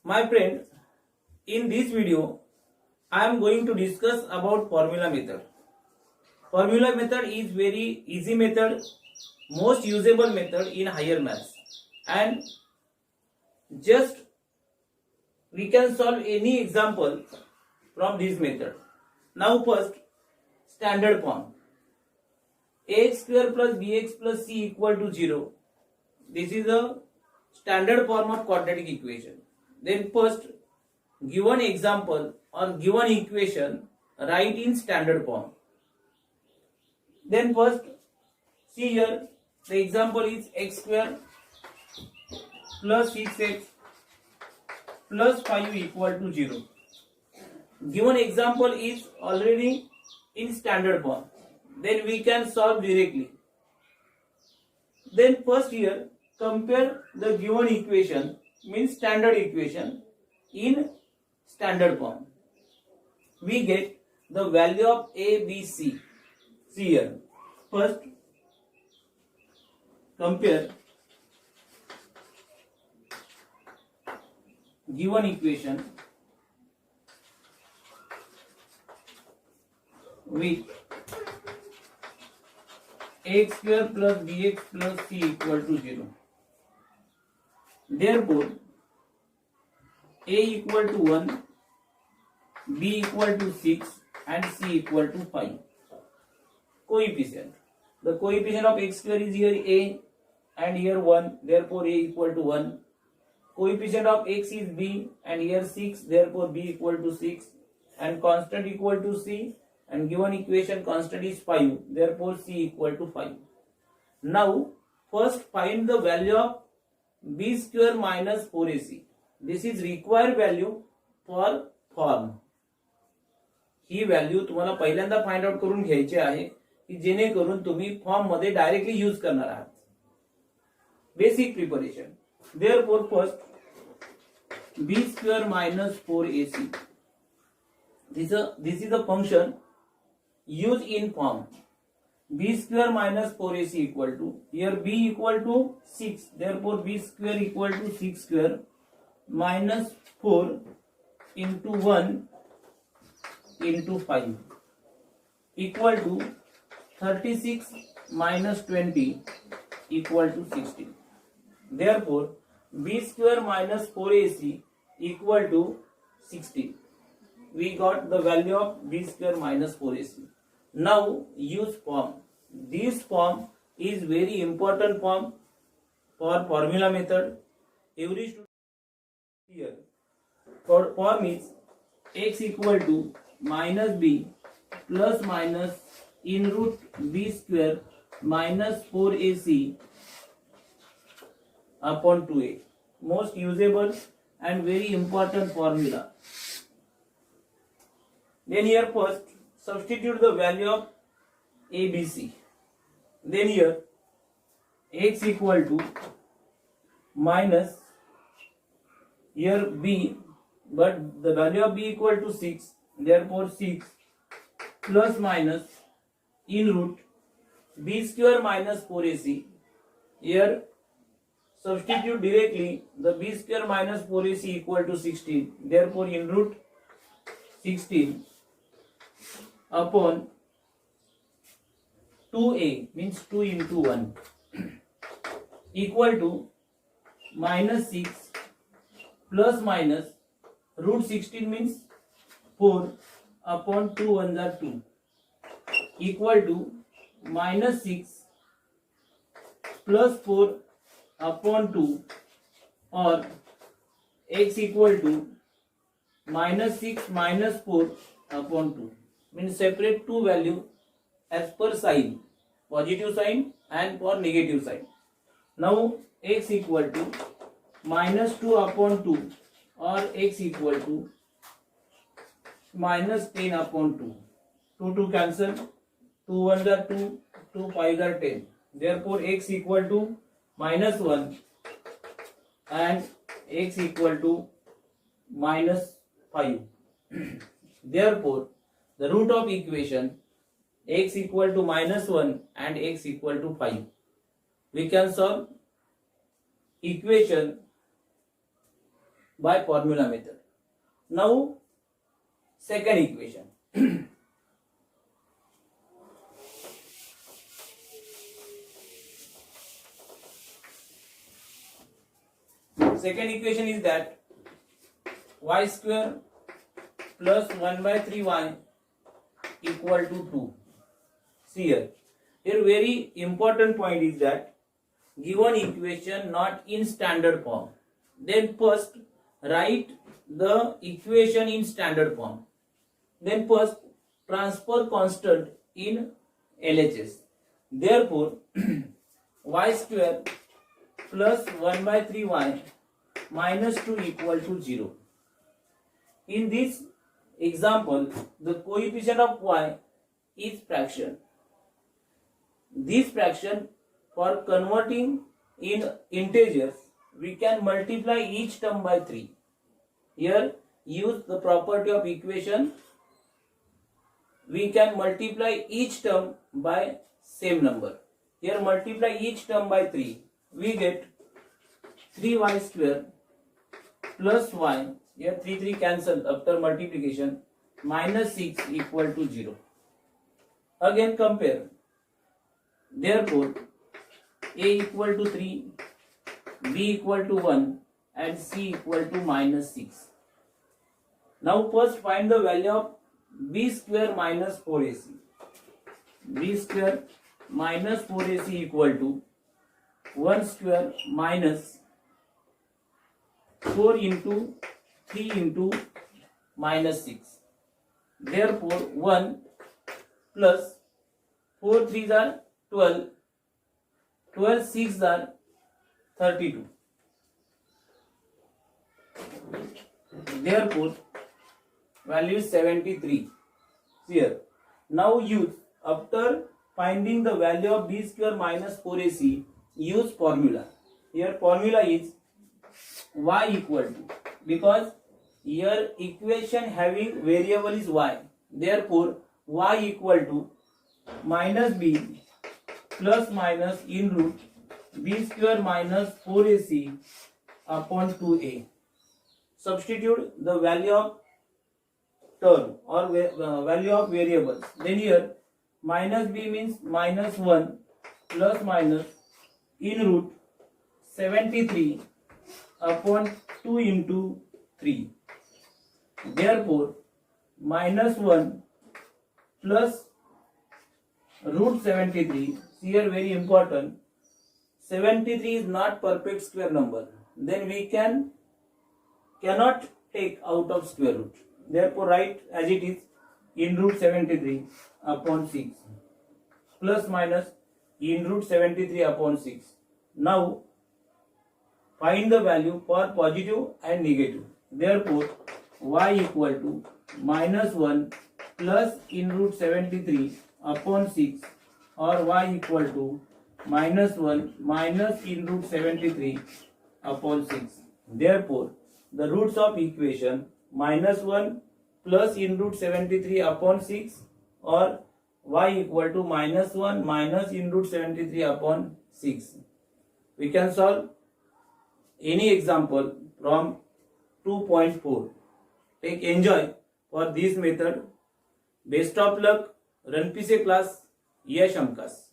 My friend, in this video, I am going to discuss about formula method. Formula method is very easy method, most usable method in higher maths, and just we can solve any example from this method. Now first, standard form. Ax square plus bx plus c equal to 0. This is a standard form of quadratic equation. Then first, given example or given equation, write in standard form. Then first, see here, the example is x square plus 6x plus 5 equal to 0. Given example is already in standard form. Then we can solve directly. Then first here, compare the given equation, means standard equation, in standard form. We get the value of a, b, c. See here. First, compare given equation with x square plus bx plus c equal to 0. Therefore, a equal to 1, b equal to 6 and c equal to 5. Coefficient. The coefficient of x square is here a and here 1, therefore a equal to 1. Coefficient of x is b and here 6, therefore b equal to 6, and constant equal to c, and given equation constant is 5, therefore c equal to 5. Now first find the value of b square minus 4ac. This is required value for form. He value तुम्हाला पहिल्यांदा find out करून घ्यायची आहे की जेणेकरून तुम्ही form मध्ये directly use करणार आहात. Basic preparation. Therefore first b square minus 4ac. This is a function used in form. B square minus 4ac equal to, here b equal to 6, therefore b square equal to 6 square minus 4 into 1 into 5 equal to 36 minus 20 equal to 16. Therefore b square minus 4ac equal to 16. We got the value of b square minus 4ac. Now use form. This form is very important form for formula method. Every student here for form is x equal to minus b plus minus in root b square minus 4ac upon 2a. Most usable and very important formula. Then here first substitute the value of a, b, c. Then here x equal to minus here b, but the value of b equal to 6, therefore 6 plus minus in root b square minus 4ac. Here substitute directly the b square minus 4ac equal to 16, therefore in root 16 upon 2a, means 2 into 1, equal to minus 6 plus minus root 16 means 4 upon 2 1s are 2 equal to minus 6 plus 4 upon 2, or x equal to minus 6 minus 4 upon 2. Means separate two value as per sign, positive sign and for negative sign. Now x equal to minus 2 upon 2 or x equal to minus 10 upon 2. 2 cancel, 2 1s are 2, 2 5s are 10. Therefore x equal to minus 1 and x equal to minus 5. Therefore the root of equation x equal to minus 1 and x equal to 5. We can solve equation by formula method. Now second equation. Second equation is that y square plus 1 by 3y equal to 2. See here. Here very important point is that given equation not in standard form. Then first write the equation in standard form. Then first transfer constant in LHS. Therefore y square plus 1 by 3y minus 2 equal to 0. In this example, the coefficient of y is fraction. This fraction, for converting in integers, we can multiply each term by 3. Here use the property of equation. We can multiply each term by same number. Here multiply each term by 3. We get 3y square plus y. Here 3 cancel after multiplication. Minus 6 equal to 0. Again compare. Therefore a equal to 3, b equal to 1 and c equal to minus 6. Now first find the value of b square minus 4ac. b square minus 4ac equal to 1 square minus 4 into 3 into minus 6. Therefore 1 plus 4 3s are 12, 12 6s are 32. Therefore value is 73. Here now use, after finding the value of b square minus 4ac, use formula. Here formula is y equal to, because here equation having variable is y, therefore y equal to minus b plus minus in root b square minus 4ac upon 2a. Substitute the value of term or value of variables. Then here minus b means minus 1 plus minus in root 73 upon 2 into 3. Therefore minus 1 plus root 73. Here very important, 73 is not perfect square number. Then we cannot take out of square root. Therefore write as it is, in root 73 upon 6 plus minus in root 73 upon 6. Now find the value for positive and negative. Therefore y equal to minus 1 plus in root 73 upon 6, or y equal to minus 1 minus in root 73 upon 6. Therefore the roots of equation minus 1 plus in root 73 upon 6 or y equal to minus 1 minus in root 73 upon 6. We can solve any example from 2.4. Take enjoy for this method. Best of luck. Run PC class. Yash Amkas.